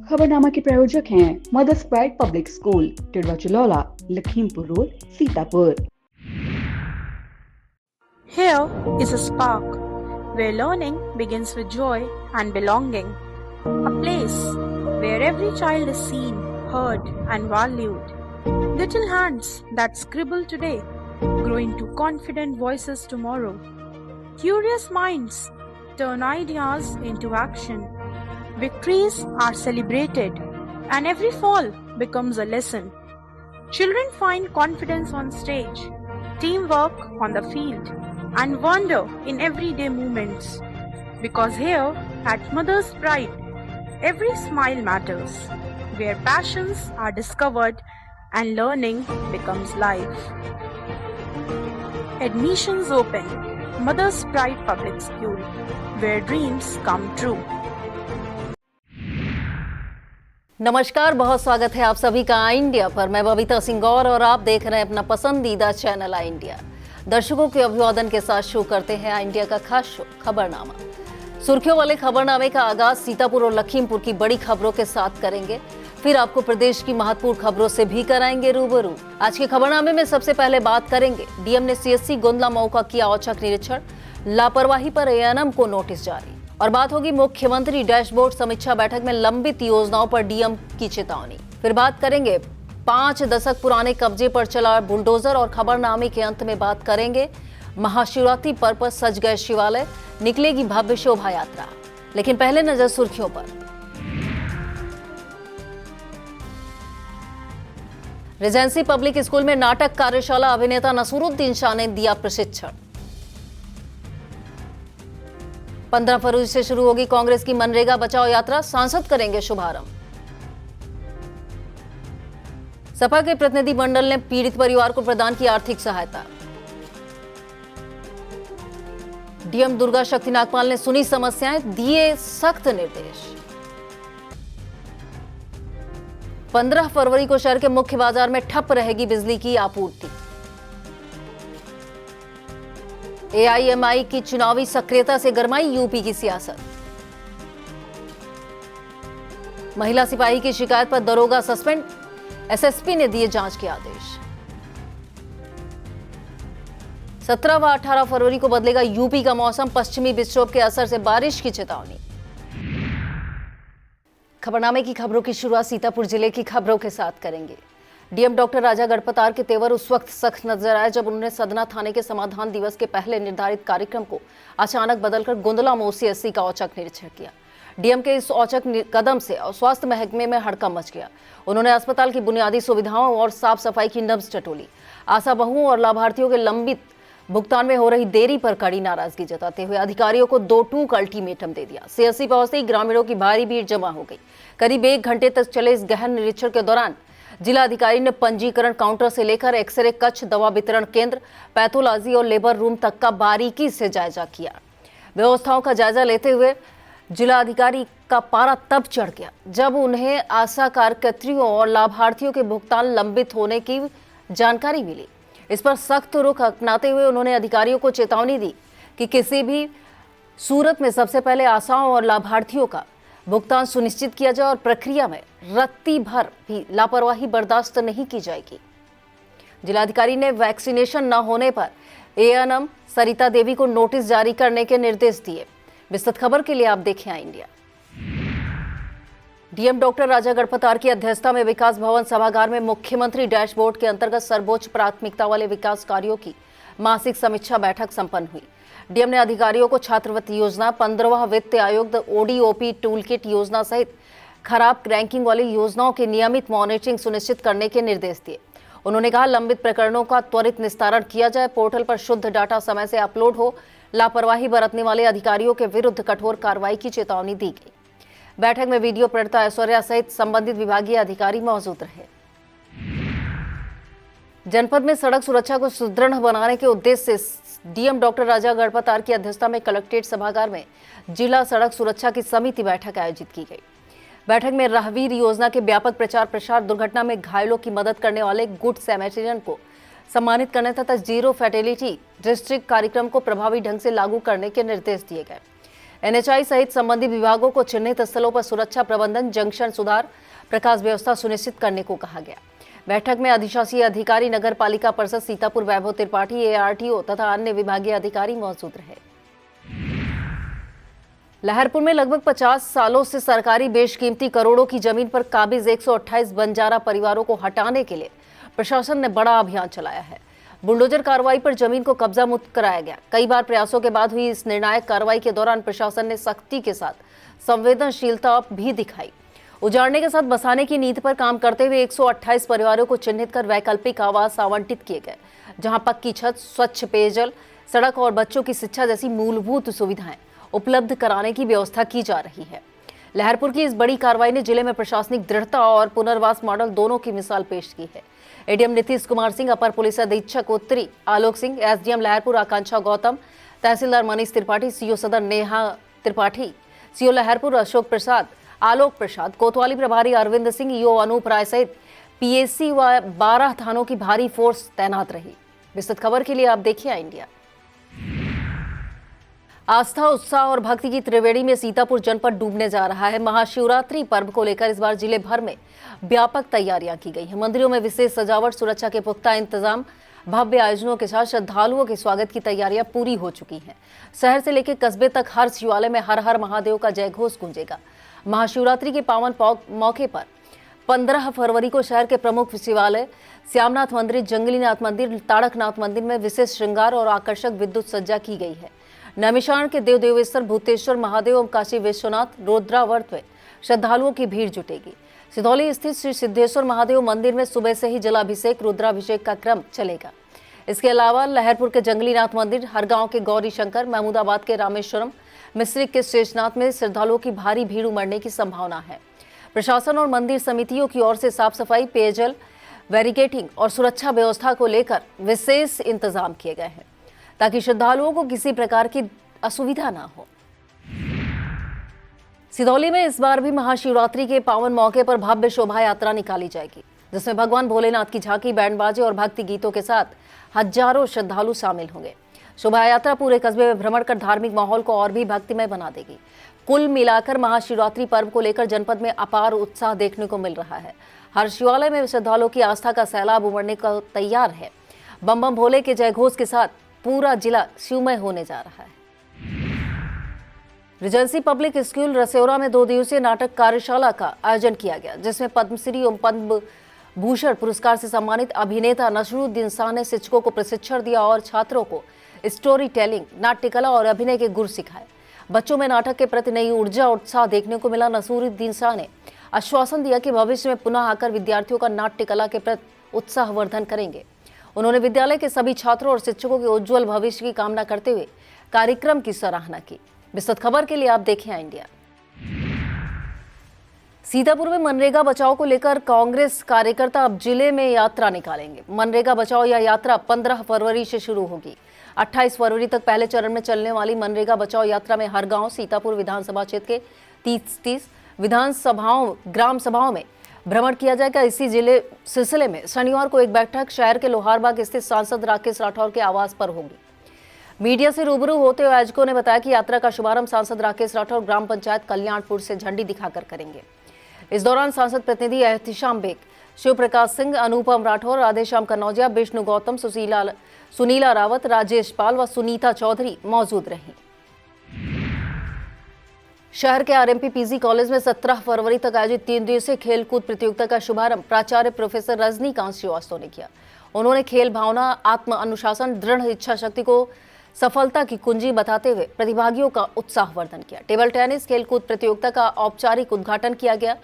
खबरनामा के प्रायोजक हैं Mother's Pride Public School, Tidwa Chalaula, Lakhimpur Road, Sitapur. Here is a spark where learning begins with joy and belonging. A place where every child is seen, heard, and valued. Little hands that scribble today grow into confident voices tomorrow. Curious minds turn ideas into action. Victories are celebrated, and every fall becomes a lesson. Children find confidence on stage, teamwork on the field, and wonder in everyday moments. Because here at Mother's Pride, every smile matters, where passions are discovered and learning becomes life. Admissions open. Mother's Pride Public School, where dreams come true. नमस्कार, बहुत स्वागत है आप सभी का आई India पर। मैं बबीता सिंह गौर और आप देख रहे हैं अपना पसंदीदा चैनल आई इंडिया। दर्शकों के अभिवादन के साथ शुरू करते हैं आई इंडिया का खास शो खबरनामा। सुर्खियों वाले खबरनामे का आगाज सीतापुर और लखीमपुर की बड़ी खबरों के साथ करेंगे, फिर आपको प्रदेश की महत्वपूर्ण खबरों से भी कराएंगे रूबरू। आज के खबरनामे में सबसे पहले बात करेंगे डीएम ने सीएससी गोंदला मऊ का किया औचक निरीक्षण, लापरवाही पर एएनएम को नोटिस जारी। और बात होगी मुख्यमंत्री डैशबोर्ड समीक्षा बैठक में लंबित योजनाओं पर डीएम की चेतावनी। फिर बात करेंगे 5 दशक पुराने कब्जे पर चला बुलडोजर और खबरनामे के अंत में बात करेंगे महाशिवरात्रि पर्व पर सज गए शिवालय, निकलेगी भव्य शोभा यात्रा। लेकिन पहले नजर सुर्खियों पर। रेजेंसी पब्लिक स्कूल में नाटक कार्यशाला, अभिनेता नसीरुद्दीन शाह ने दिया प्रशिक्षण। 15 फरवरी से शुरू होगी कांग्रेस की मनरेगा बचाओ यात्रा, सांसद करेंगे शुभारंभ। सपा के प्रतिनिधि मंडल ने पीड़ित परिवार को प्रदान की आर्थिक सहायता। डीएम दुर्गा शक्ति नागपाल ने सुनी समस्याएं, दिए सख्त निर्देश। 15 फरवरी को शहर के मुख्य बाजार में ठप रहेगी बिजली की आपूर्ति। एआईएमआई की चुनावी सक्रियता से गरमाई यूपी की सियासत। महिला सिपाही की शिकायत पर दरोगा सस्पेंड, एसएसपी ने दिए जांच के आदेश। 17 व 18 फरवरी को बदलेगा यूपी का मौसम, पश्चिमी विक्षोभ के असर से बारिश की चेतावनी। खबरनामे की खबरों की शुरुआत सीतापुर जिले की खबरों के साथ करेंगे। डीएम डॉक्टर राजा गढ़पतार के तेवर उस वक्त सख्त नजर आए जब उन्होंने सदना थाने के समाधान दिवस के पहले निर्धारित कार्यक्रम को अचानक बदलकर गोंदला मऊ सीएससी का औचक निरीक्षण किया। डीएम के इस औचक कदम से स्वास्थ्य महकमे में हड़कंप मच गया। उन्होंने अस्पताल की बुनियादी सुविधाओं और साफ सफाई की नब्ज टटोली। आशा बहुओं और लाभार्थियों के लंबित भुगतान में हो रही देरी पर कड़ी नाराजगी जताते हुए अधिकारियों को 2 टूक अल्टीमेटम दे दिया। सीएससी पहुंचते ही ग्रामीणों की भारी भीड़ जमा हो गई। करीब 1 घंटे तक चले इस गहन निरीक्षण के दौरान जिला अधिकारी ने पंजीकरण काउंटर से लेकर एक्सरे कक्ष, दवा वितरण केंद्र, पैथोलॉजी और लेबर रूम तक का बारीकी से जायजा किया। व्यवस्थाओं का जायजा लेते हुए जिला अधिकारी का पारा तब चढ़ गया जब उन्हें आशा कार्यकर्तियों और लाभार्थियों के भुगतान लंबित होने की जानकारी मिली। इस पर सख्त रुख अपनाते हुए उन्होंने अधिकारियों को चेतावनी दी कि किसी भी सूरत में सबसे पहले आशाओं और लाभार्थियों का भुगतान सुनिश्चित किया जाए और प्रक्रिया में रत्ती भर भी लापरवाही बर्दाश्त नहीं की जाएगी। जिलाधिकारी ने वैक्सीनेशन न होने पर एएनएम सरिता देवी को नोटिस जारी करने के निर्देश दिए। विस्तृत खबर के लिए आप देखें आई इंडिया। डीएम डॉक्टर राजा गढ़पतार की अध्यक्षता में विकास भवन सभागार में मुख्यमंत्री डैशबोर्ड के अंतर्गत सर्वोच्च प्राथमिकता वाले विकास कार्यों की मासिक समीक्षा बैठक संपन्न हुई। डीएम ने अधिकारियों को छात्रवृत्ति योजना, 15वां वित्त आयोग ओडीओपी टूलकिट योजना सहित खराब रैंकिंग वाली योजनाओं की नियमित मॉनिटरिंग सुनिश्चित करने के निर्देश दिए। उन्होंने कहा लंबित प्रकरणों का त्वरित निस्तारण किया जाए, पोर्टल पर शुद्ध डाटा समय से अपलोड हो, लापरवाही बरतने वाले अधिकारियों के विरुद्ध कठोर कार्रवाई की चेतावनी दी गई। बैठक में वीडियो प्रेरिता ऐश्वर्या सहित संबंधित विभागीय अधिकारी मौजूद रहे। जनपद में सड़क सुरक्षा को सुदृढ़ बनाने के उद्देश्य से डीएम डॉक्टर राजा गढ़पतार की अध्यक्षता में कलेक्ट्रेट सभागार में जिला सड़क सुरक्षा की समिति बैठक आयोजित की गई। बैठक में राहवीर योजना के व्यापक प्रचार प्रसार, दुर्घटना में घायलों की मदद करने वाले गुड सैमरिटन को सम्मानित करने तथा जीरो फैटेलिटी डिस्ट्रिक्ट कार्यक्रम को प्रभावी ढंग से लागू करने के निर्देश दिए गए। एनएचआई सहित संबंधित विभागों को चिन्हित स्थलों पर सुरक्षा प्रबंधन, जंक्शन सुधार, प्रकाश व्यवस्था सुनिश्चित करने को कहा गया। बैठक में अधिशासी अधिकारी, नगर पालिका परिषद सीतापुर, वैभव त्रिपाठी, एआरटीओ तथा अन्य विभागीय अधिकारी मौजूद रहे। लहरपुर में लगभग 50 सालों से सरकारी बेशकीमती करोड़ों की जमीन पर काबिज 128 बंजारा परिवारों को हटाने के लिए प्रशासन ने बड़ा अभियान चलाया है। बुलडोजर कार्रवाई पर जमीन को कब्जा मुक्त कराया गया। कई बार प्रयासों के बाद हुई इस निर्णायक कार्रवाई के दौरान प्रशासन ने सख्ती के साथ संवेदनशीलता भी दिखाई। उजाड़ने के साथ बसाने की नीति पर काम करते हुए 128 परिवारों को चिन्हित कर वैकल्पिक आवास आवंटित किए गए, जहां पक्की छत, स्वच्छ पेयजल, सड़क और बच्चों की शिक्षा जैसी मूलभूत सुविधाएं उपलब्ध कराने की व्यवस्था की जा रही है। लहरपुर की इस बड़ी कार्रवाई ने जिले में प्रशासनिक दृढ़ता और पुनर्वास मॉडल दोनों की मिसाल पेश की है। एडीएम नीतीश कुमार सिंह, अपर पुलिस अधीक्षक उत्तरी आलोक सिंह, एसडीएम लहरपुर आकांक्षा गौतम, तहसीलदार मनीष त्रिपाठी, सीओ सदर नेहा त्रिपाठी, सीओ लहरपुर अशोक प्रसाद, आलोक प्रसाद, कोतवाली प्रभारी अरविंद सिंह, ईओ अनूप राय सहित पीएसी व 12 थानों की भारी फोर्स तैनात रही। विस्तृत खबर के लिए आप देखिए इंडिया। आस्था, उत्साह और भक्ति की त्रिवेणी में सीतापुर जनपद डूबने जा रहा है। महाशिवरात्रि पर्व को लेकर इस बार जिले भर में व्यापक तैयारियां की गई हैं। मंदिरों में विशेष सजावट, सुरक्षा के पुख्ता इंतजाम, भव्य आयोजनों के साथ श्रद्धालुओं के स्वागत की तैयारियां पूरी हो चुकी हैं। शहर से लेकर कस्बे तक हर शिवालय में हर हर महादेव का जयघोष गूंजेगा। महाशिवरात्रि के पावन मौके पर 15 फरवरी को शहर के प्रमुख शिवालय श्यामनाथ मंदिर, जंगलीनाथ मंदिर, ताड़कनाथ मंदिर में विशेष श्रृंगार और आकर्षक विद्युत सज्जा की गई है। नैमिषारण्य के देव देवेश्वर, भूतेश्वर महादेव एवं काशी विश्वनाथ रुद्रावर्त में श्रद्धालुओं की भीड़ जुटेगी। सिधौली स्थित श्री सिद्धेश्वर महादेव मंदिर में सुबह से ही जलाभिषेक, रुद्राभिषेक का क्रम चलेगा। इसके अलावा लहरपुर के जंगलीनाथ मंदिर, हरगांव के गौरी शंकर, महमूदाबाद के रामेश्वरम, मिश्रिक के शेषनाथ में श्रद्धालुओं की भारी भीड़ उमड़ने की संभावना है। प्रशासन और मंदिर समितियों की ओर से साफ सफाई, पेयजल, बैरिकेडिंग और सुरक्षा व्यवस्था को लेकर विशेष इंतजाम किए गए हैं ताकि श्रद्धालुओं को किसी प्रकार की असुविधा ना हो। सिधौली में इस बार भी महाशिवरात्रि के पावन मौके पर भव्य शोभा यात्रा निकाली जाएगी, जिसमें भगवान भोलेनाथ की झांकी, बैंड बाजे और भक्ति गीतों के साथ हजारों श्रद्धालु शामिल होंगे। शोभा यात्रा पूरे कस्बे में भ्रमण कर धार्मिक माहौल को और भी भक्तिमय बना देगी। कुल मिलाकर महाशिवरात्रि पर्व को लेकर जनपद में अपार उत्साह देखने को मिल रहा है। हर शिवालय में श्रद्धालुओं की आस्था का सैलाब उमड़ने को तैयार है। बम बम भोले के जयघोष के साथ पूरा जिला शिवमय होने जा रहा है। रिजेंसी पब्लिक स्कूल रसेौरा में 2 दिवसीय नाटक कार्यशाला का आयोजन किया गया, जिसमें पद्मश्री एवं पद्म भूषण पुरस्कार से सम्मानित अभिनेता नसरुद्दीन शाह ने शिक्षकों को प्रशिक्षण दिया और छात्रों को स्टोरी टेलिंग, नाट्य कला और अभिनय के गुर सिखाए। बच्चों में नाटक के प्रति नई ऊर्जा और उत्साह देखने को मिला। नसरुद्दीन शाह ने आश्वासन दिया कि भविष्य में पुनः आकर विद्यार्थियों का नाट्य कला के प्रति उत्साहवर्धन करेंगे। उन्होंने विद्यालय के सभी छात्रों और शिक्षकों के उज्जवल भविष्य की कामना करते हुए कार्यक्रम की सराहना की। विस्तृत खबर के लिए आप देखें इंडिया। सीतापुर में मनरेगा बचाओ को लेकर कांग्रेस कार्यकर्ता अब जिले में यात्रा निकालेंगे। मनरेगा बचाओ यह यात्रा 15 फरवरी से शुरू होगी। 28 फरवरी तक पहले चरण में चलने वाली मनरेगा बचाओ यात्रा में हर गांव, सीतापुर विधानसभा क्षेत्र के 30 विधानसभाओं, ग्राम सभाओं में भ्रमण किया जाएगा। इसी सिलसिले में शनिवार को एक बैठक शहर के लोहारबाग स्थित सांसद राकेश राठौर के आवास पर होगी। मीडिया से रूबरू होते हुए आयोजकों ने बताया कि यात्रा का शुभारंभ सांसद राकेश राठौर ग्राम पंचायत कल्याणपुर से झंडी दिखाकर करेंगे। इस दौरान सांसद प्रतिनिधि एहतिशाम बेग, शिव प्रकाश सिंह, अनुपम राठौर, राधेश्याम कन्नौजिया, विष्णु गौतम, सुनीला रावत, राजेश पाल व सुनीता चौधरी मौजूद रहीं। शहर के आरएमपी पीजी कॉलेज में 17 फरवरी तक आयोजित 3 दिवसीय खेलकूद प्रतियोगिता का शुभारंभ प्राचार्य प्रोफेसर रजनीकांत श्रीवास्तव ने किया। उन्होंने खेल भावना, आत्म अनुशासन, दृढ़ इच्छा शक्ति को सफलता की कुंजी बताते हुए प्रतिभागियों का उत्साहवर्धन किया। टेबल टेनिस खेलकूद प्रतियोगिता का औपचारिक उद्घाटन किया गया।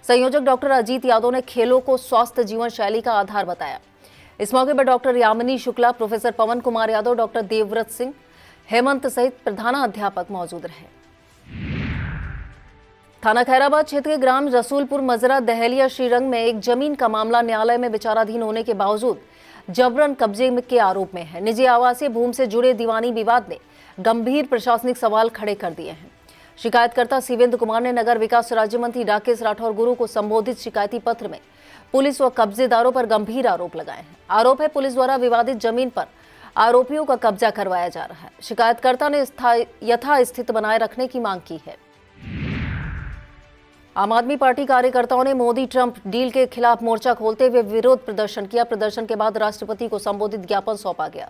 संयोजक डॉक्टर अजीत यादव ने खेलों को स्वस्थ जीवन शैली का आधार बताया। इस मौके पर डॉक्टर यामिनी शुक्ला, प्रोफेसर पवन कुमार यादव, डॉक्टर देवव्रत सिंह, हेमंत सहित प्रधानाध्यापक मौजूद रहे। थाना खैराबाद क्षेत्र के ग्राम रसूलपुर मजरा दहलिया श्रीरंग में एक जमीन का मामला न्यायालय में विचाराधीन होने के बावजूद जबरन कब्जे के आरोप में है। निजी आवासीय भूमि से जुड़े दीवानी विवाद ने गंभीर प्रशासनिक सवाल खड़े कर दिए हैं। शिकायतकर्ता शिवेंद्र कुमार ने नगर विकास राज्य मंत्री राकेश राठौर गुरु को संबोधित शिकायती पत्र में पुलिस व कब्जेदारों पर गंभीर आरोप लगाए हैं। आरोप है पुलिस द्वारा विवादित जमीन पर आरोपियों का कब्जा करवाया जा रहा है। शिकायतकर्ता ने यथास्थिति बनाए रखने की मांग की है। आम आदमी पार्टी कार्यकर्ताओं ने मोदी ट्रंप डील के खिलाफ मोर्चा खोलते हुए विरोध प्रदर्शन किया। प्रदर्शन के बाद राष्ट्रपति को संबोधित ज्ञापन सौंपा गया।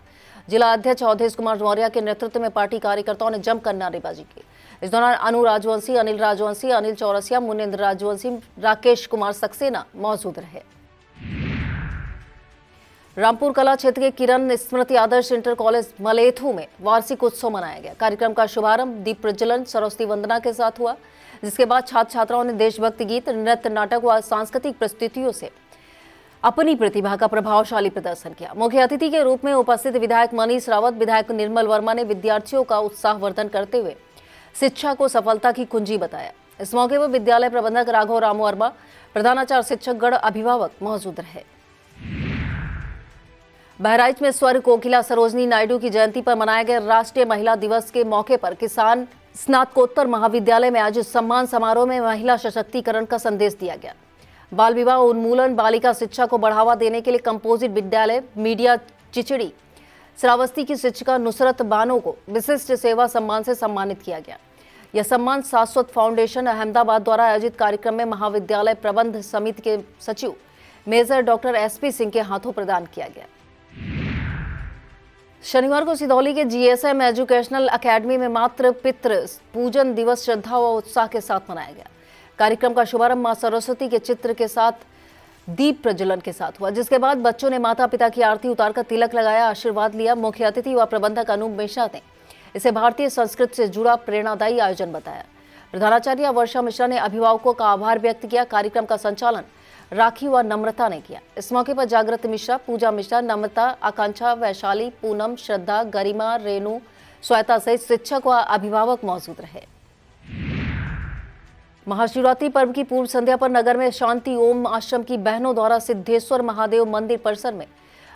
जिला अध्यक्ष अवधेश कुमार मौर्य के नेतृत्व में पार्टी कार्यकर्ताओं ने जमकर नारेबाजी की। इस दौरान अनु राजवंशी, अनिल राजवंशी, अनिल चौरसिया, मुनिंद्र राजवंशी, राकेश कुमार सक्सेना मौजूद रहे। रामपुर कला क्षेत्र के किरण स्मृति आदर्श इंटर कॉलेज मलेथू में वार्षिक उत्सव मनाया गया। कार्यक्रम का शुभारंभ दीप प्रज्वलन, सरस्वती वंदना के साथ हुआ, जिसके बाद छात्र छात्राओं ने देशभक्ति गीत, नृत्य, नाटक व सांस्कृतिक प्रस्तुतियों से अपनी प्रतिभा का प्रभावशाली प्रदर्शन किया। मुख्य अतिथि के रूप में उपस्थित विधायक मनीष रावत, विधायक निर्मल वर्मा ने विद्यार्थियों का उत्साहवर्धन करते हुए शिक्षा को सफलता की कुंजी बताया। इस मौके पर विद्यालय प्रबंधक राघव राम वर्मा, प्रधानाचार्य, शिक्षक गण, अभिभावक मौजूद रहे। बहराइच में स्वर्ग कोकिला सरोजनी नायडू की जयंती पर मनाए गए राष्ट्रीय महिला दिवस के मौके पर किसान स्नातकोत्तर महाविद्यालय में आयोजित सम्मान समारोह में महिला सशक्तिकरण का संदेश दिया गया। बाल विवाह उन्मूलन, बालिका शिक्षा को बढ़ावा देने के लिए कंपोजिट विद्यालय मीडिया चिचड़ी श्रावस्ती की शिक्षिका नुसरत बानो को विशिष्ट सेवा सम्मान से सम्मानित किया गया। यह सम्मान शाश्वत फाउंडेशन अहमदाबाद द्वारा आयोजित कार्यक्रम में महाविद्यालय प्रबंध समिति के सचिव मेजर डॉक्टर SP सिंह के हाथों प्रदान किया गया। शनिवार को सिधौली के GSM एजुकेशनल अकेडमी में मातृ पितृ पूजन दिवस श्रद्धा व उत्साह के साथ मनाया गया। कार्यक्रम का शुभारंभ मां सरस्वती के चित्र के साथ दीप प्रज्वलन के साथ हुआ, जिसके बाद बच्चों ने माता पिता की आरती उतारकर तिलक लगाया, आशीर्वाद लिया। मुख्य अतिथि व प्रबंधक अनूप मिश्रा ने इसे भारतीय संस्कृति से जुड़ा प्रेरणादायी आयोजन बताया। प्रधानाचार्य वर्षा मिश्रा ने अभिभावकों का आभार व्यक्त किया। कार्यक्रम का संचालन राखी व नम्रता ने किया। इस मौके पर जागृत मिश्रा, पूजा मिश्रा, नम्रता, आकांक्षा, वैशाली, पूनम, श्रद्धा, गरिमा, रेणु, श्वेता सहित शिक्षक व अभिभावक मौजूद रहे। महाशिवरात्रि पर्व की पूर्व संध्या पर नगर में शांति ओम आश्रम की बहनों द्वारा सिद्धेश्वर महादेव मंदिर परिसर में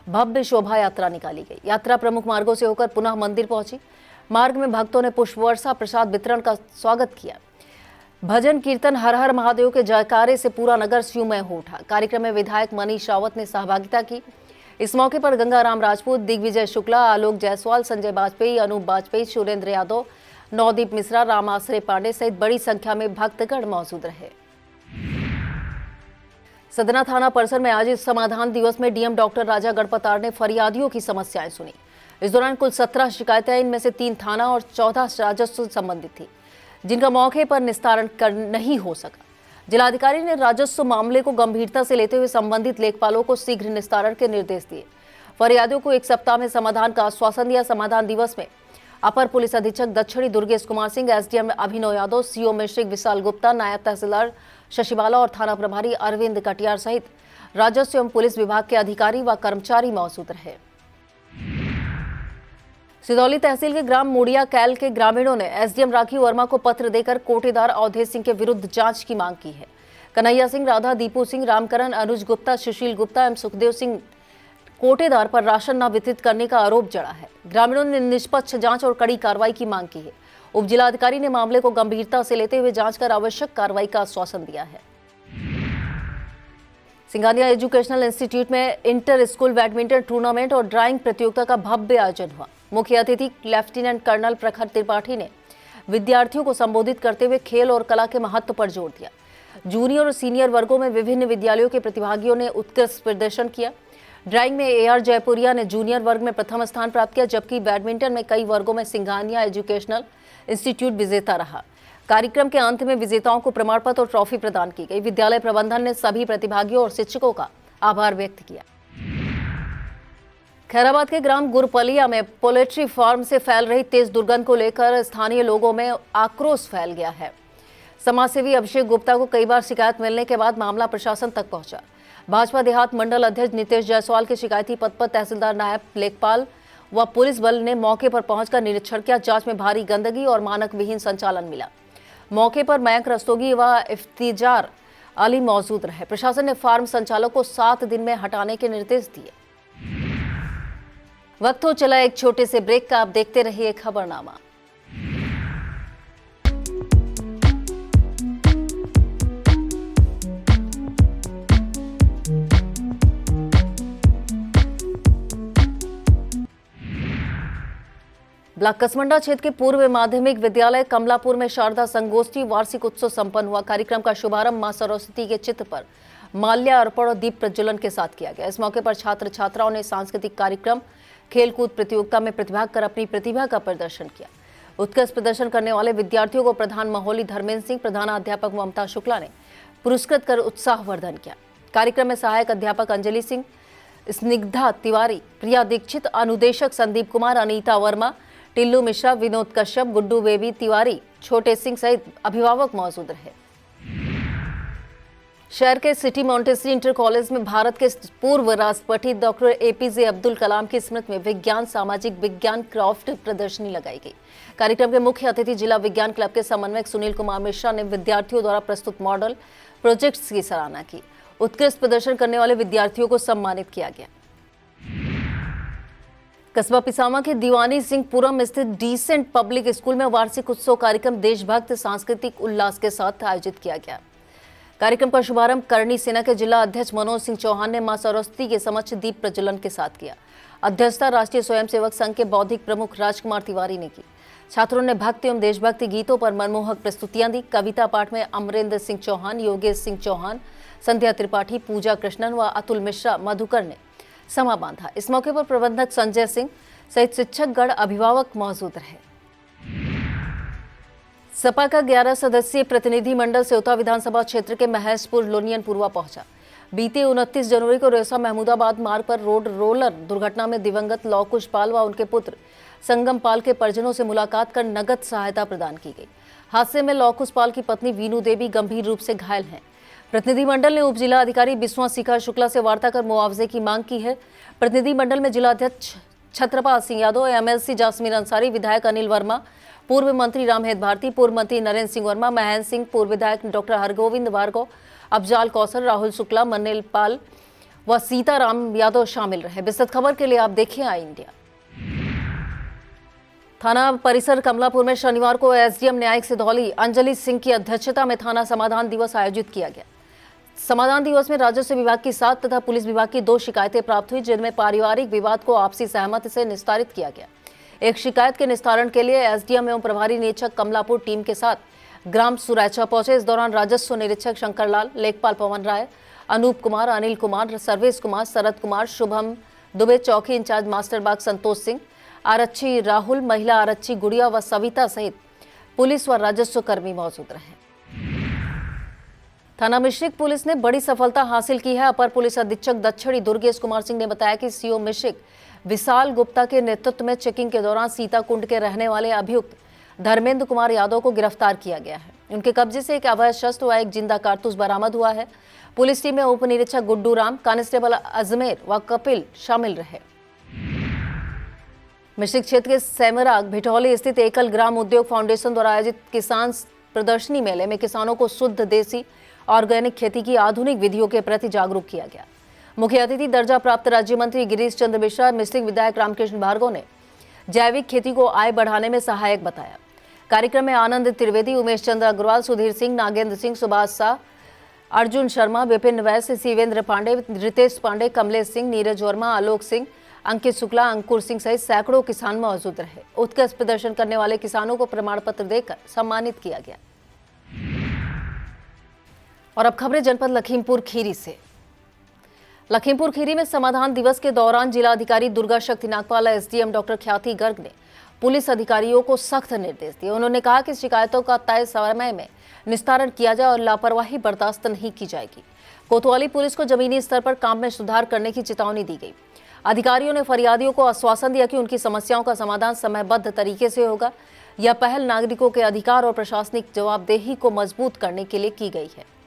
भव्य शोभा यात्रा निकाली गई। यात्रा प्रमुख मार्गों से होकर पुनः मंदिर पहुंची। मार्ग में भक्तों ने पुष्प वर्षा, प्रसाद वितरण का स्वागत किया। भजन कीर्तन, हर हर महादेव के जयकारे से पूरा नगर शिवमय हो उठा। कार्यक्रम में विधायक मनीष रावत ने सहभागिता की। इस मौके पर गंगाराम राजपूत, दिग्विजय शुक्ला, आलोक जायसवाल, संजय वाजपेयी, अनूप वाजपेयी, सुरेंद्र यादव, नवदीप मिश्रा, राम आश्रय पांडे सहित बड़ी संख्या में भक्तगण मौजूद रहे। सदना थाना परिसर में आयोजित समाधान दिवस में डीएम डॉक्टर राजा गढ़पतार ने फरियादियों की समस्याएं सुनी। इस दौरान कुल 17 शिकायतें, इनमें से 3 थाना और 14 राजस्व संबंधित थी, जिनका मौके पर निस्तारण नहीं हो सका। जिलाधिकारी ने राजस्व मामले को गंभीरता से लेते हुए संबंधित लेखपालों को शीघ्र निस्तारण के निर्देश दिए। फरियादियों को 1 सप्ताह में समाधान का आश्वासन दिया। समाधान दिवस में अपर पुलिस अधीक्षक दक्षिणी दुर्गेश कुमार सिंह, SDM अभिनव यादव, CO मिश्रिक विशाल गुप्ता, नायब तहसीलदार शशिबाला और थाना प्रभारी अरविंद कटियार सहित राजस्व एवं पुलिस विभाग के अधिकारी व कर्मचारी मौजूद रहे। सिधौली तहसील के ग्राम मुड़िया कैल के ग्रामीणों ने SDM राखी वर्मा को पत्र देकर कोटेदार अवधेश सिंह के विरुद्ध जांच की मांग की है। कन्हैया सिंह, राधा, दीपू सिंह, रामकरण, अनुज गुप्ता, सुशील गुप्ता एवं सुखदेव सिंह कोटेदार पर राशन न वितरित करने का आरोप जड़ा है। ग्रामीणों ने निष्पक्ष जांच और कड़ी कार्रवाई की मांग की है। उप जिलाधिकारी ने मामले को गंभीरता से लेते हुए जांच कर आवश्यक कार्रवाई का आश्वासन दिया है। सिंघानिया एजुकेशनल इंस्टीट्यूट में इंटर स्कूल बैडमिंटन टूर्नामेंट और ड्राइंग प्रतियोगिता का भव्य आयोजन हुआ। मुख्य अतिथि लेफ्टिनेंट कर्नल प्रखर त्रिपाठी ने विद्यार्थियों को संबोधित करते हुए खेल और कला के महत्व पर जोर दिया। जूनियर और सीनियर वर्गों में विभिन्न विद्यालयों के प्रतिभागियों ने उत्कृष्ट प्रदर्शन किया। ड्राइंग में AR जयपुरिया ने जूनियर वर्ग में प्रथम स्थान प्राप्त किया, जबकि बैडमिंटन में कई वर्गों में सिंघानिया एजुकेशनल इंस्टीट्यूट विजेता रहा। कार्यक्रम के अंत में विजेताओं को प्रमाण पत्र और ट्रॉफी प्रदान की गई। विद्यालय प्रबंधन ने सभी प्रतिभागियों और शिक्षकों का आभार व्यक्त किया। खैराबाद के ग्राम गुरपलिया में पोल्ट्री फार्म से फैल रही तेज दुर्गंध को लेकर स्थानीय लोगों में आक्रोश फैल गया है। समाजसेवी अभिषेक गुप्ता को कई बार शिकायत मिलने के बाद मामला प्रशासन तक पहुंचा। भाजपा देहात मंडल अध्यक्ष नितेश जायसवाल के शिकायती पद पर तहसीलदार, नायब लेखपाल व पुलिस बल ने मौके पर पहुंचकर निरीक्षण किया। जांच में भारी गंदगी और मानक विहीन संचालन मिला। मौके पर मयंक रस्तोगी व इफ्तिजार अली मौजूद रहे। प्रशासन ने फार्म संचालक को 7 दिन में हटाने के निर्देश दिए। वक्त हो चला एक छोटे से ब्रेक का। आप देखते रहिए खबरनामा। ब्लॉक कसमंडा क्षेत्र के पूर्व माध्यमिक विद्यालय कमलापुर में शारदा संगोष्ठी वार्षिक उत्सव संपन्न हुआ। कार्यक्रम का शुभारंभ मां सरस्वती के चित्र पर माल्यार्पण और दीप प्रज्वलन के साथ किया गया। इस मौके पर छात्र छात्राओं ने सांस्कृतिक कार्यक्रम, खेलकूद प्रतियोगिता में प्रतिभाग कर अपनी प्रतिभा का प्रदर्शन किया। उत्कृष्ट प्रदर्शन करने वाले विद्यार्थियों को प्रधान महोली धर्मेंद्र सिंह, प्रधानाध्यापक ममता शुक्ला ने पुरस्कृत कर उत्साहवर्धन किया। कार्यक्रम में सहायक अध्यापक अंजलि सिंह, स्निग्धा तिवारी, प्रिया दीक्षित, अनुदेशक संदीप कुमार, अनीता वर्मा, टिल्लू मिश्रा, विनोद कश्यप, गुड्डू बेबी तिवारी, छोटे सिंह सहित अभिभावक मौजूद रहे। शहर के सिटी मॉन्टेसरी इंटर कॉलेज में भारत के पूर्व राष्ट्रपति डॉक्टर एपीजे अब्दुल कलाम की स्मृति में विज्ञान, सामाजिक विज्ञान, क्राफ्ट प्रदर्शनी लगाई गई। कार्यक्रम के मुख्य अतिथि जिला विज्ञान क्लब के समन्वयक सुनील कुमार मिश्रा ने विद्यार्थियों द्वारा प्रस्तुत मॉडल प्रोजेक्ट्स की सराहना की। उत्कृष्ट प्रदर्शन करने वाले विद्यार्थियों को सम्मानित किया गया। कस्बा पिसामा के दीवानी सिंहपुरम स्थित डिसेंट पब्लिक स्कूल में वार्षिक उत्सव कार्यक्रम देशभक्त सांस्कृतिक उल्लास के साथ आयोजित किया गया। कार्यक्रम का शुभारंभ करणी सेना के जिला अध्यक्ष मनोज सिंह चौहान ने मां सरस्वती के समक्ष दीप प्रज्वलन के साथ किया। अध्यक्षता राष्ट्रीय स्वयंसेवक संघ के बौद्धिक प्रमुख राजकुमार तिवारी ने की। छात्रों ने भक्ति एवं देशभक्ति गीतों पर मनमोहक प्रस्तुतियां दी। कविता पाठ में अमरेंद्र सिंह चौहान, योगेश सिंह चौहान, संध्या त्रिपाठी, पूजा कृष्णन व अतुल मिश्रा, मधुकर ने समा बांधा। इस मौके पर प्रबंधक संजय सिंह सहित शिक्षकगण, अभिभावक मौजूद रहे। सपा का 11 सदस्यीय प्रतिनिधिमंडल सेवता विधानसभा क्षेत्र के महेशपुर लोनियनपुरवा पहुंचा। बीते 29 जनवरी को रेसा महमूदाबाद मार्ग पर रोड रोलर दुर्घटना में दिवंगत लौ कुश पाल व उनके पुत्र संगम पाल के परिजनों से मुलाकात कर नगद सहायता प्रदान की गई। हादसे में लौ कुश पाल की पत्नी वीनू देवी गंभीर रूप से घायल हैं। प्रतिनिधिमंडल ने उप जिला अधिकारी बिस्वा शिखर शुक्ला से वार्ता कर मुआवजे की मांग की है। प्रतिनिधिमंडल में जिला अध्यक्ष छत्रपाल सिंह यादव, एमएलसी जासमीन अंसारी, विधायक अनिल वर्मा, पूर्व मंत्री रामहेत भारती, पूर्व मंत्री नरेंद्र सिंह वर्मा, महेंद्र सिंह, पूर्व विधायक डॉक्टर हरगोविंद भार्गव, अफजाल कौसर, राहुल शुक्ला, मन्नेल पाल व सीताराम यादव शामिल रहे। विस्तृत खबर के लिए आप देखें आई इंडिया। थाना परिसर कमलापुर में शनिवार को एसडीएम न्यायिक सिधौली अंजलि सिंह की अध्यक्षता में थाना समाधान दिवस आयोजित किया गया। समाधान दिवस में राजस्व विभाग की 7 तथा पुलिस विभाग की 2 शिकायतें प्राप्त हुई, जिनमें पारिवारिक विवाद को आपसी सहमति से निस्तारित किया गया। एक शिकायत के निस्तारण के लिए एसडीएम एवं प्रभारी निरीक्षक कमलापुर टीम के साथ ग्राम सुरैचा पहुंचे। इस दौरान राजस्व निरीक्षक शंकरलाल, लेखपाल पवन राय, अनूप कुमार, अनिल कुमार, सर्वेश कुमार, शरद कुमार, शुभम दुबे, चौकी इंचार्ज मास्टरबाग संतोष सिंह, आरक्षी राहुल, महिला आरक्षी गुड़िया व सविता सहित पुलिस व राजस्व कर्मी मौजूद रहे। थाना मिश्रिक पुलिस ने बड़ी सफलता हासिल की है। अपर पुलिस अधीक्षक दक्षिणी दुर्गेश कुमार सिंह ने बताया कि सीओ मिश्रिक विशाल गुप्ता के नेतृत्व में चेकिंग के दौरान सीताकुंड के रहने वाले अभियुक्त धर्मेंद्र कुमार यादव को गिरफ्तार किया गया है। उनके कब्जे से एक अवैध शस्त्र व एक जिंदा कारतूस बरामद हुआ है। पुलिस टीम में उप निरीक्षक गुड्डू राम, कांस्टेबल अजमेर व कपिल शामिल रहे। मिश्रिक क्षेत्र के सेमराग भिटौली स्थित एकल ग्राम उद्योग फाउंडेशन द्वारा आयोजित किसान प्रदर्शनी मेले में किसानों को शुद्ध देसी ऑर्गेनिक खेती की आधुनिक विधियों के प्रति जागरूक किया गया। मुख्य अतिथि दर्जा प्राप्त राज्य मंत्री गिरीश चंद्र मिश्रा, मिश्रिक विधायक रामकृष्ण भार्गव ने जैविक खेती को आय बढ़ाने में सहायक बताया। कार्यक्रम में आनंद त्रिवेदी, उमेश चंद्र अग्रवाल, सुधीर सिंह, नागेंद्र सिंह, सुभाष शाह, अर्जुन शर्मा, विपिन वैश्य, शिवेंद्र पांडे, रितेश पांडे, कमलेश सिंह, नीरज वर्मा, आलोक सिंह, अंकित शुक्ला, अंकुर सिंह सहित सैकड़ों किसान मौजूद रहे। उत्कृष्ट प्रदर्शन करने वाले किसानों को प्रमाण पत्र देकर सम्मानित किया गया। और अब खबरें जनपद लखीमपुर खीरी से। लखीमपुर खीरी में समाधान दिवस के दौरान जिलाधिकारी दुर्गा शक्ति नागपाल, एसडीएम डॉक्टर ख्याति गर्ग ने पुलिस अधिकारियों को सख्त निर्देश दिए। उन्होंने कहा कि शिकायतों का तय समय में निस्तारण किया जाए और लापरवाही बर्दाश्त नहीं की जाएगी। कोतवाली पुलिस को जमीनी स्तर पर काम में सुधार करने की चेतावनी दी गई। अधिकारियों ने फरियादियों को आश्वासन दिया कि उनकी समस्याओं का समाधान समयबद्ध तरीके से होगा। यह पहल नागरिकों के अधिकार और प्रशासनिक जवाबदेही को मजबूत करने के लिए की गई है।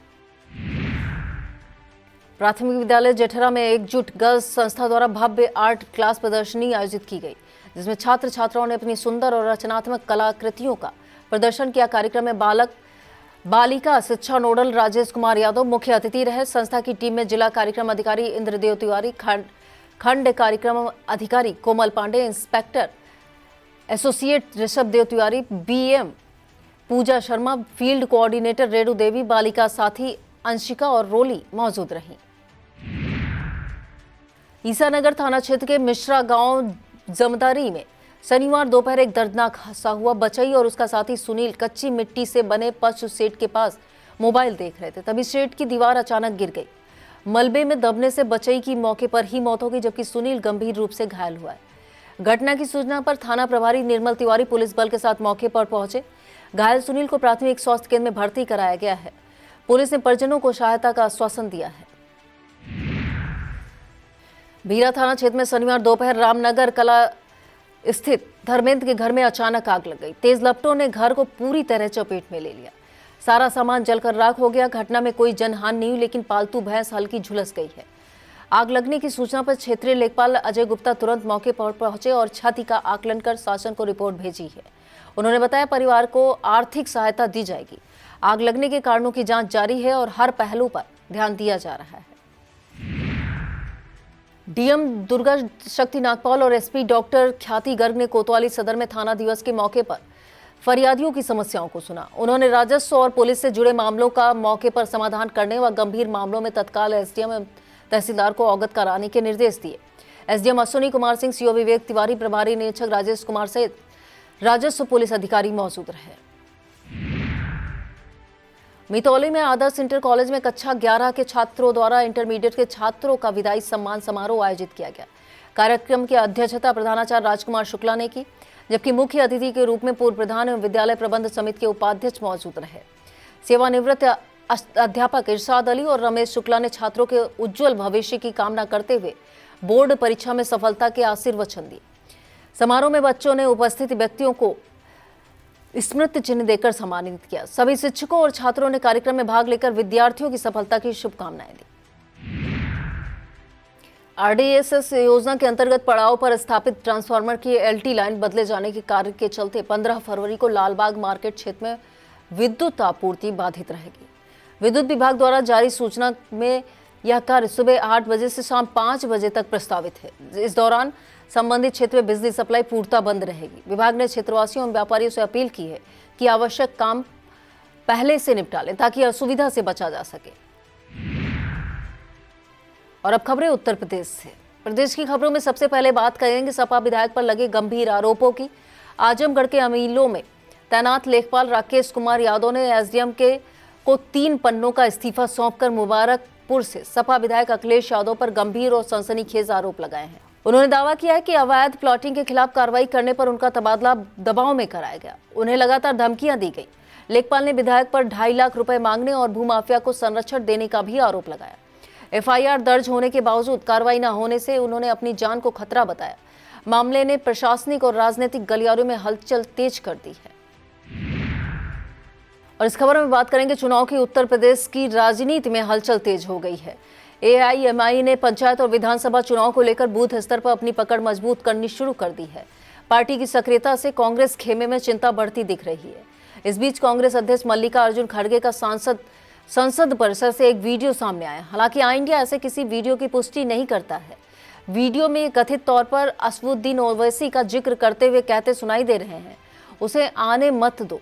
प्राथमिक विद्यालय जेठरा में एकजुट गर्ल्स संस्था द्वारा भव्य आर्ट क्लास प्रदर्शनी आयोजित की गई, जिसमें छात्र छात्राओं ने अपनी सुंदर और रचनात्मक कलाकृतियों का प्रदर्शन किया। कार्यक्रम में बालक बालिका शिक्षा नोडल राजेश कुमार यादव मुख्य अतिथि रहे। संस्था की टीम में जिला कार्यक्रम अधिकारी इंद्रदेव तिवारी, खंड कार्यक्रम अधिकारी कोमल Pandey, inspector associate Rishabh Dev Tiwari, BM पूजा शर्मा, फील्ड कोऑर्डिनेटर रेणु देवी, बालिका साथी अंशिका और रोली मौजूद रहीं। ईसानगर थाना क्षेत्र के मिश्रा गांव जमदारी में शनिवार दोपहर एक दर्दनाक हादसा हुआ। बचई और उसका साथी सुनील कच्ची मिट्टी से बने पशु शेड के पास मोबाइल देख रहे थे, तभी शेड की दीवार अचानक गिर गई। मलबे में दबने से बचई की मौके पर ही मौत हो गई, जबकि सुनील गंभीर रूप से घायल हुआ है। घटना की सूचना पर थाना प्रभारी निर्मल तिवारी पुलिस बल के साथ मौके पर पहुंचे। घायल सुनील को प्राथमिक स्वास्थ्य केंद्र में भर्ती कराया गया है। पुलिस ने परिजनों को सहायता का आश्वासन दिया है। बीरा थाना क्षेत्र में शनिवार दोपहर रामनगर कला स्थित धर्मेंद्र के घर में अचानक आग लग गई। तेज लपटों ने घर को पूरी तरह चपेट में ले लिया। सारा सामान जलकर राख हो गया। घटना में कोई जनहानि नहीं हुई, लेकिन पालतू भैंस हल्की झुलस गई है। आग लगने की सूचना पर क्षेत्रीय लेखपाल अजय गुप्ता तुरंत मौके पर पहुंचे और क्षति का आकलन कर शासन को रिपोर्ट भेजी है। उन्होंने बताया परिवार को आर्थिक सहायता दी जाएगी। आग लगने के कारणों की जांच जारी है और हर पहलू पर ध्यान दिया जा रहा है। डीएम दुर्गा शक्ति नागपाल और एसपी डॉक्टर ख्याति गर्ग ने कोतवाली सदर में थाना दिवस के मौके पर फरियादियों की समस्याओं को सुना। उन्होंने राजस्व और पुलिस से जुड़े मामलों का मौके पर समाधान करने व गंभीर मामलों में तत्काल एसडीएम एवं तहसीलदार को अवगत कराने के निर्देश दिए। एसडीएम अश्विनी कुमार सिंह, सीओ विवेक तिवारी, प्रभारी निरीक्षक राजेश कुमार सहित राजस्व पुलिस अधिकारी मौजूद रहे। मितौली में आदर्श इंटर कॉलेज में कक्षा 11 के छात्रों द्वारा इंटरमीडिएट के छात्रों का विदाई सम्मान समारोह आयोजित किया गया। कार्यक्रम की अध्यक्षता प्रधानाचार्य राजकुमार शुक्ला ने की, जबकि मुख्य अतिथि के रूप में पूर्व प्रधान एवं विद्यालय प्रबंध समिति के उपाध्यक्ष मौजूद रहे। सेवानिवृत्त अध्यापक इरशाद अली और रमेश शुक्ला ने छात्रों के उज्जवल भविष्य की कामना करते हुए बोर्ड परीक्षा में सफलता के आशीर्वचन दिए। समारोह में बच्चों ने उपस्थित व्यक्तियों को स्मृति चिन्ह देकर सम्मानित किया। सभी शिक्षकों और छात्रों ने कार्यक्रम में भाग लेकर विद्यार्थियों की सफलता की शुभकामनाएं दी। आरडीएसएस योजना के अंतर्गत पड़ाव पर स्थापित ट्रांसफार्मर की एलटी लाइन बदले जाने के कार्य के चलते 15 फरवरी को लालबाग मार्केट क्षेत्र में विद्युत आपूर्ति बाधित रहेगी। विद्युत विभाग द्वारा जारी सूचना में यह कार्य सुबह 8 बजे से शाम 5 बजे तक प्रस्तावित है। इस दौरान संबंधित क्षेत्र में बिजली सप्लाई पूर्णतः बंद रहेगी। विभाग ने क्षेत्रवासियों एवं व्यापारियों से अपील की है कि आवश्यक काम पहले से निपटा लें ताकि असुविधा से बचा जा सके। और अब खबरें उत्तर प्रदेश से। प्रदेश की खबरों में सबसे पहले बात करेंगे सपा विधायक पर लगे गंभीर आरोपों की। आजमगढ़ के अमीलों में तैनात लेखपाल राकेश कुमार यादव ने एसडीएम को 3 पन्नों का इस्तीफा सौंपकर मुबारकपुर से सपा विधायक अखिलेश यादव पर गंभीर और सनसनीखेज आरोप लगाए हैं। उन्होंने दावा किया है कि अवैध प्लॉटिंग के खिलाफ कार्रवाई करने पर उनका तबादला दबाव में कराया गया। उन्हें लगातार धमकियां दी गई। लेखपाल ने विधायक पर 2.5 लाख रुपए मांगने और भूमाफिया को संरक्षण देने का भी आरोप लगाया। एफआईआर दर्ज होने के बावजूद कार्रवाई न होने से उन्होंने अपनी जान को खतरा बताया। मामले ने प्रशासनिक और राजनीतिक गलियारों में हलचल तेज कर दी है। और इस खबर में बात करेंगे चुनाव की। उत्तर प्रदेश की राजनीति में हलचल तेज हो गई है। एआईएमआई ने पंचायत और विधानसभा चुनाव को लेकर बूथ स्तर पर अपनी पकड़ मजबूत करनी शुरू कर दी है। पार्टी की सक्रियता से कांग्रेस खेमे में चिंता बढ़ती दिख रही है। इस बीच कांग्रेस अध्यक्ष मल्लिकार्जुन खड़गे का संसद परिसर से एक वीडियो सामने आया। हालांकि आई इंडिया ऐसे किसी वीडियो की पुष्टि नहीं करता है। वीडियो में कथित तौर पर असदुद्दीन ओवैसी का जिक्र करते हुए कहते सुनाई दे रहे हैं, उसे आने मत दो,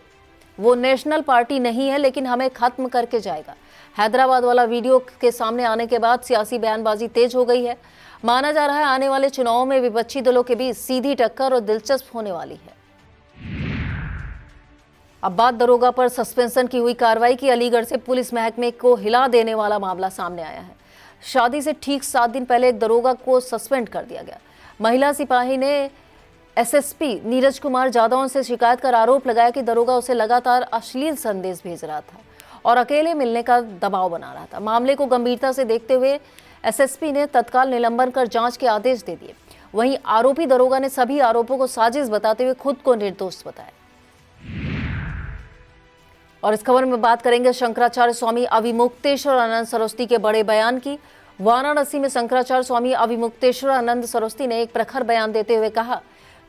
वो नेशनल पार्टी नहीं है लेकिन हमें खत्म करके जाएगा। हैदराबाद वाला वीडियो के सामने आने के बाद सियासी बयानबाजी तेज हो गई है। माना जा रहा है आने वाले चुनावों में विपक्षी दलों के बीच सीधी टक्कर और दिलचस्प होने वाली है। अब बात दरोगा पर सस्पेंशन की हुई कार्रवाई की। अलीगढ़ से पुलिस महकमे को हिला देने वाला मामला सामने आया है। शादी से ठीक 7 दिन पहले एक दरोगा को सस्पेंड कर दिया गया। महिला सिपाही ने एसएसपी नीरज कुमार जादव से शिकायत कर आरोप लगाया कि दरोगा उसे लगातार अश्लील संदेश भेज रहा था और अकेले मिलने का दबाव बना रहा था। मामले को गंभीरता से देखते हुए एसएसपी ने तत्काल निलंबन कर जांच के आदेश दे दिए। वहीं आरोपी दरोगा ने सभी आरोपों को साजिश बताते हुए खुद को निर्दोष बताया। और इस खबर में बात करेंगे शंकराचार्य स्वामी अविमुक्तेश्वर आनंद सरस्वती के बड़े बयान की। वाराणसी में शंकराचार्य स्वामी अविमुक्तेश्वर आनंद सरस्वती ने एक प्रखर बयान देते हुए कहा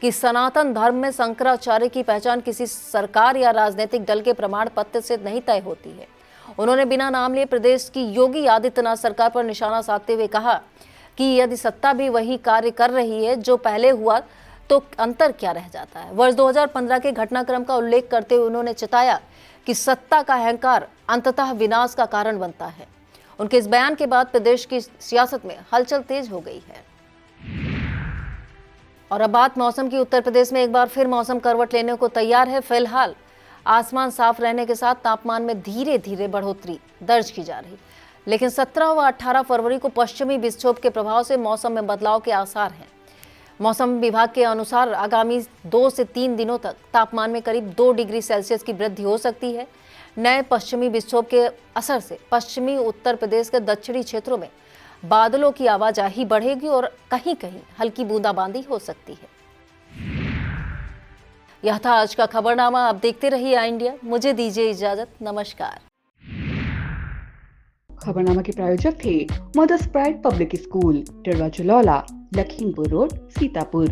कि सनातन धर्म में शंकराचार्य की पहचान किसी सरकार या राजनीतिक दल के प्रमाण पत्र से नहीं तय होती है। उन्होंने बिना नाम लिए प्रदेश की योगी आदित्यनाथ सरकार पर निशाना साधते हुए कहा कि यदि सत्ता भी वही कार्य कर रही है जो पहले हुआ तो अंतर क्या रह जाता है। वर्ष 2015 के घटनाक्रम का उल्लेख करते हुए उन्होंने चिताया कि सत्ता का अहंकार अंततः विनाश का कारण बनता है। उनके इस बयान के बाद प्रदेश की सियासत में हलचल तेज हो गई है। और अब बात मौसम की। उत्तर प्रदेश में एक बार फिर मौसम करवट लेने को तैयार है। फिलहाल आसमान साफ रहने के साथ तापमान में धीरे धीरे बढ़ोतरी दर्ज की जा रही, लेकिन 17 व 18 फरवरी को पश्चिमी विक्षोभ के प्रभाव से मौसम में बदलाव के आसार हैं। मौसम विभाग के अनुसार आगामी 2 से 3 दिनों तक तापमान में करीब 2 डिग्री सेल्सियस की वृद्धि हो सकती है। नए पश्चिमी विक्षोभ के असर से पश्चिमी उत्तर प्रदेश के दक्षिणी क्षेत्रों में बादलों की आवाजाही बढ़ेगी और कहीं कहीं हल्की बूंदाबांदी हो सकती है। यह था आज का खबरनामा। आप देखते रहिए आई इंडिया। मुझे दीजिए इजाजत। नमस्कार। खबरनामा के प्रायोजक थे Mother's Pride Public School, Tidwa Chalaula, Lakhimpur Road, Sitapur.